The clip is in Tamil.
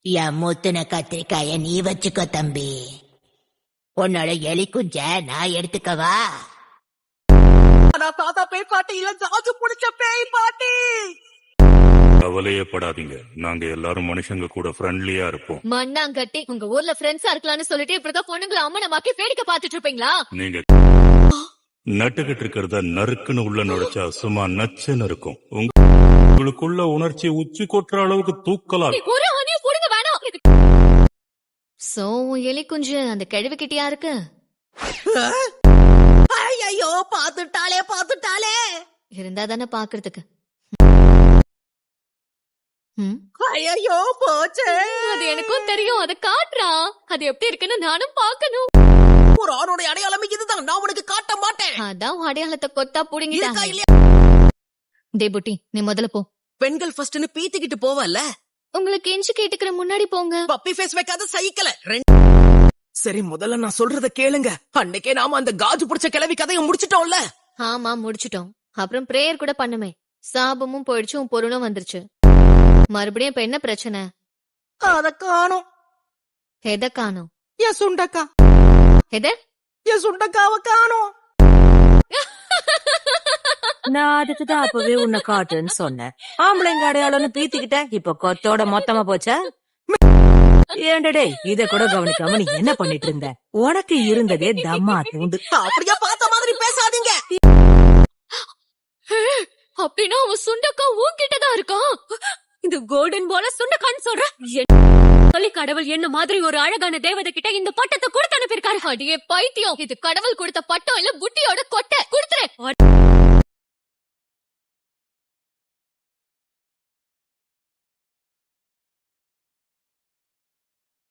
என் மூத்துன கத்திரிக்காய நீ வச்சுக்கோ தம்பி. உன்னோட எலி குஞ்ச நான் எடுத்துக்கவா? தாத்தா பேய் பாட்டி இல்ல, ஜாஜு புடிச்ச பேய் பாட்டி. கவலையே படாதீங்க, நாங்க எல்லாரும் மனுஷங்க கூட ஃப்ரெண்ட்லியா இருப்போம். மண்ணாங்கட்டி, உங்க ஊர்ல ஃப்ரெண்ட்ஸா இருக்கலாம்னு சொல்லிட்டு இப்படிதான் பொண்ணுங்களை அம்மனமாக்கி வேடிக்கை பார்த்துட்டு இருப்பீங்களா? நீங்க நட்டுக்கிட்டு இருக்கிறத நறுக்குன்னு உள்ள நுழைச்சா சும்மா நச்சுன்னு இருக்கும். உங்களுக்குள்ள உணர்ச்சி உச்சி கொட்டுற அளவுக்கு தூக்கலாம். ஒரு அணியை புடுங்க வேணாம். சோ எலி குஞ்சு அந்த கிழவி கிட்டியா இருக்கு. ஐயோ, பாத்துட்டாலே இருந்தா தானே பாக்குறதுக்கு. ஐயோ போச்சே. அது எனக்கும் தெரியும், அதை காட்டுறா. அது எப்படி இருக்குன்னு நானும் பாக்கணும். ஒரு ஆணோட அடையாளம் இதுதான், நான் உனக்கு காட்ட மாட்டேன். அதான் அடையாளத்தை கொத்தா புடுங்கிட்டாங்க. இல்லையா? டே புட்டி, நீ முதல்ல போ. பெண்கள் ஃபர்ஸ்ட்னு பீத்திக்கிட்டு போவல்ல. உங்களுக்கு இன்ச்சு கேட்டுக்கிற முன்னாடி போங்க. பப்பி ஃபேஸ் வைக்காத சைக்கிள. சரி, முதல்ல நான் சொல்றத கேளுங்க. அன்னைக்கே நாம அந்த காஜு புடிச்ச கிளவி கதையை முடிச்சிட்டோம்ல. ஆமா, முடிச்சிட்டோம். அப்புறம் பிரேயர் கூட பண்ணுமே. சாபமும் போயிடுச்சு, உன் பொருளும் வந்துருச்சு. மறுபடியும் இப்ப என்ன பிரச்சனை? அத காணோம். எதை காணோம்? என் சுண்டக்கா. எத? என் சுண்டக்காவ காணோம். நான் அதுக்குதான் அப்பவே உன்னை காட்டுன்னு சொன்னேன். ஆம்பளைங்க அடையாளம்னு பீத்திக்கிட்ட, இப்ப கொத்தோட மொத்தமா போச்சா? ஏண்டடே, இத கூட கவனிக்காம நீ என்ன பண்ணிட்டு இருந்த? உனக்கு இருந்ததே தம்மா தூண்டு. அப்படியே பார்த்த மாதிரி பேசாதீங்க. அப்படின்னா அவன் சுண்டக்கா உன்கிட்டதான் இருக்கான். இந்த கோல்டன் போல சுண்டக்கான்னு சொல்ற. சொல்லி கடவுள் என்ன மாதிரி ஒரு அழகான தேவதை கிட்ட இந்த பட்டத்தை கொடுத்து அனுப்பியிருக்காரு. அடியே பைத்தியம், இது கடவுள் கொடுத்த பட்டம் இல்ல புட்டியோட கொட்டை. கொடுத்துரு.